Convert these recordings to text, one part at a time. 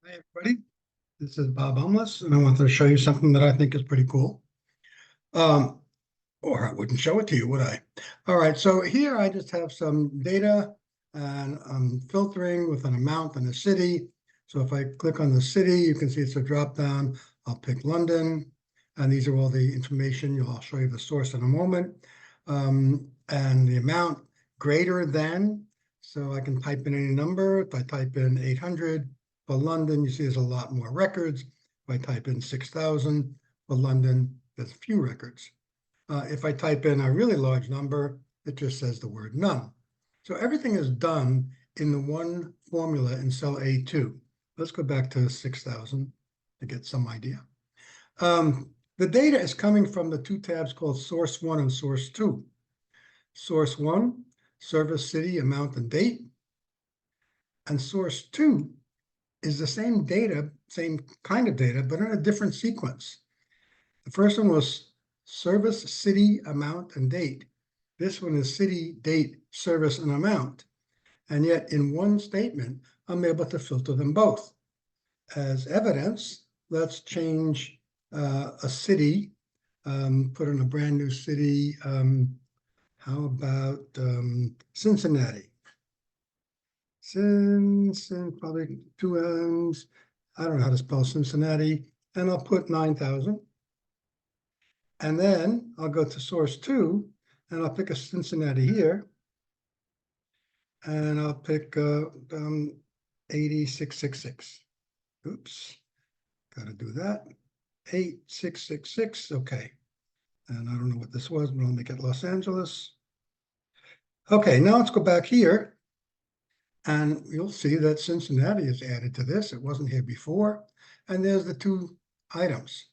Hi, everybody. This is Bob Umlas, and I wanted to show you something that I think is pretty cool. Um, or I wouldn't show it to you, would I? All right, so here I just have some data and I'm filtering with an amount and a city. So if I click on the city, you can see it's a drop down. I'll pick London, and these are all the information. I'll show you the source in a moment. And the amount greater than, so I can type in any number. If I type in 800 for London, you see there's a lot more records. If I type in 6,000 for London, there's few records. If I type in a really large number, it just says the word none. So everything is done in the one formula in cell A2. Let's go back to 6,000 to get some idea. The data is coming from the two tabs called source 1 and source 2. Source 1, service, city, amount, and date. And source 2 is the same data, same kind of data, but in a different sequence. The first one was service, city, amount, and date. This one is city, date, service, and amount. And yet in one statement, I'm able to filter them both. As evidence, let's change a city, put in a brand new city. How about Cincinnati? Probably two N's. I don't know how to spell Cincinnati. And I'll put 9,000. And then I'll go to source 2, and I'll pick a Cincinnati here. And I'll pick 8666. Oops, got to do that. 8666, okay. And I don't know what this was, but I'll make it Los Angeles. Okay, now let's go back here. And you'll see that Cincinnati is added to this. It wasn't here before. And there's the two items,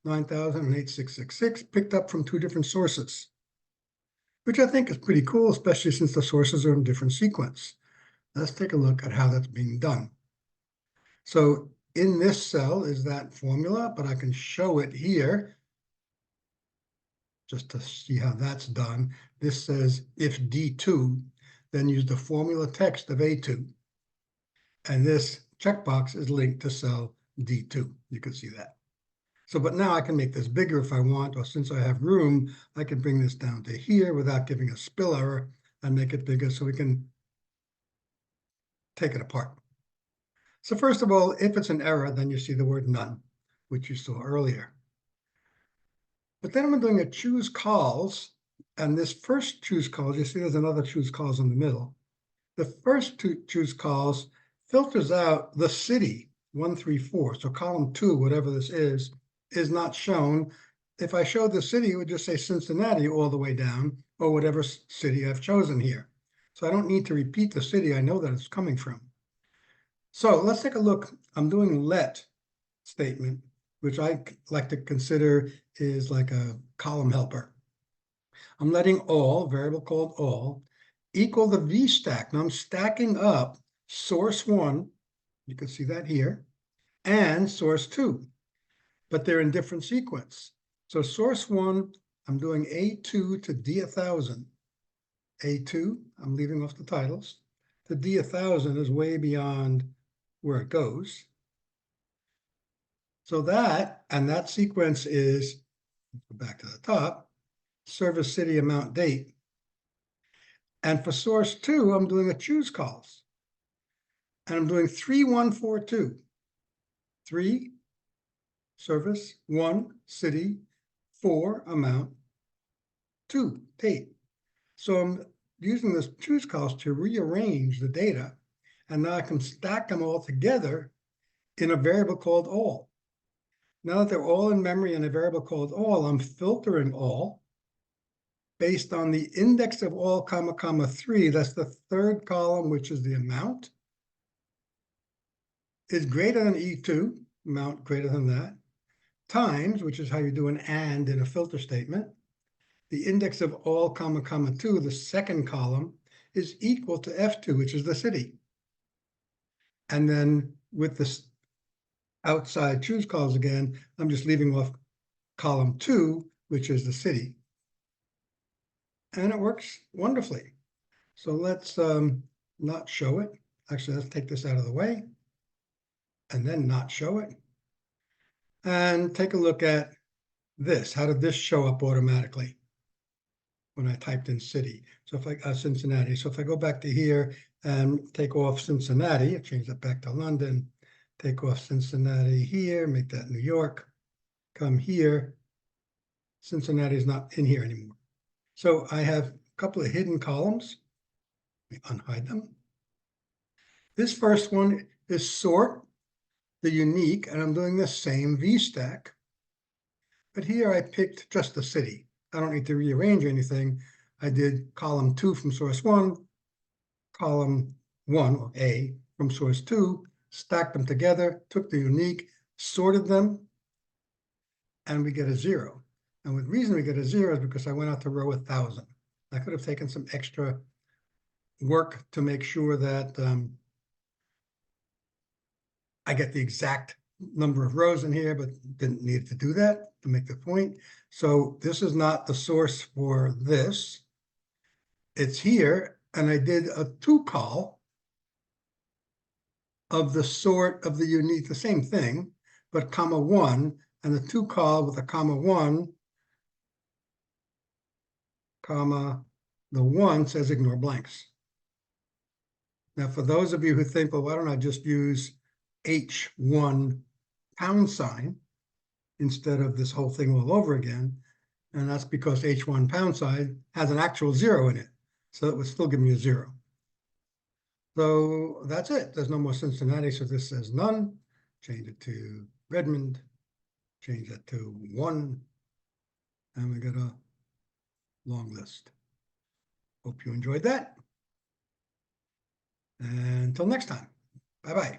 9,000 and 8666, picked up from two different sources, which I think is pretty cool, especially since the sources are in different sequence. Let's take a look at how that's being done. So in this cell is that formula, but I can show it here just to see how that's done. This says if D2, then use the formula text of A2. And this checkbox is linked to cell D2. You can see that. So, but now I can make this bigger if I want, or since I have room, I can bring this down to here without giving a spill error and make it bigger so we can take it apart. So first of all, if it's an error, then you see the word none, which you saw earlier. But then I'm doing a choose calls, and this first choose calls, you see there's another choose calls in the middle. The first two choose calls filters out the city, 134. So column 2, whatever this is not shown. If I showed the city, it would just say Cincinnati all the way down, or whatever city I've chosen here. So I don't need to repeat the city. I know that it's coming from. So let's take a look. I'm doing let statement, which I like to consider is like a column helper. I'm letting all, variable called all, equal the V stack. Now I'm stacking up source 1, you can see that here, and source 2, but they're in different sequence. So source 1, I'm doing A2 to D1000. A2, I'm leaving off the titles. The D1000 is way beyond where it goes. So that, and that sequence is, go back to the top, service, city, amount, date. And for source 2, I'm doing a choose calls. And I'm doing 3142. 3, service, 1, city, 4, amount, 2, date. So I'm using this choose calls to rearrange the data. And now I can stack them all together in a variable called all. Now that they're all in memory in a variable called all, I'm filtering all based on the index of all, comma, comma, 3. That's the third column, which is the amount, is greater than E2, amount greater than that, times, which is how you do an and in a filter statement. The index of all, comma, comma, 2, the second column, is equal to F2, which is the city. And then with this outside choose calls again, I'm just leaving off column 2, which is the city. And it works wonderfully. So let's not show it. Actually, let's take this out of the way. and then not show it. And take a look at this. How did this show up automatically when I typed in city? So if I Cincinnati. So if I go back to here and take off Cincinnati, change that back to London, take off Cincinnati here, make that New York, come here. Cincinnati is not in here anymore. So I have a couple of hidden columns. Let me unhide them. This first one is sort the unique, and I'm doing the same VStack. But here I picked just the city. I don't need to rearrange anything. I did column 2 from source 1, column 1, or A, from source 2, stacked them together, took the unique, sorted them, and we get a 0. And the reason we get a 0 is because I went out to row 1,000. I could have taken some extra work to make sure that I get the exact number of rows in here, but didn't need to do that to make the point. So this is not the source for this. It's here, and I did a 2-call of the sort of the unique, the same thing, but comma 1, and the 2-call with a comma 1, comma, the 1 says ignore blanks. Now, for those of you who think, well, why don't I just use H1 $, instead of this whole thing all over again? And that's because H1 $, has an actual 0 in it. So it would still give me a 0. So that's it. There's no more Cincinnati, so this says none. Change it to Redmond. Change that to 1. And we got a long list. Hope you enjoyed that. And until next time, bye-bye.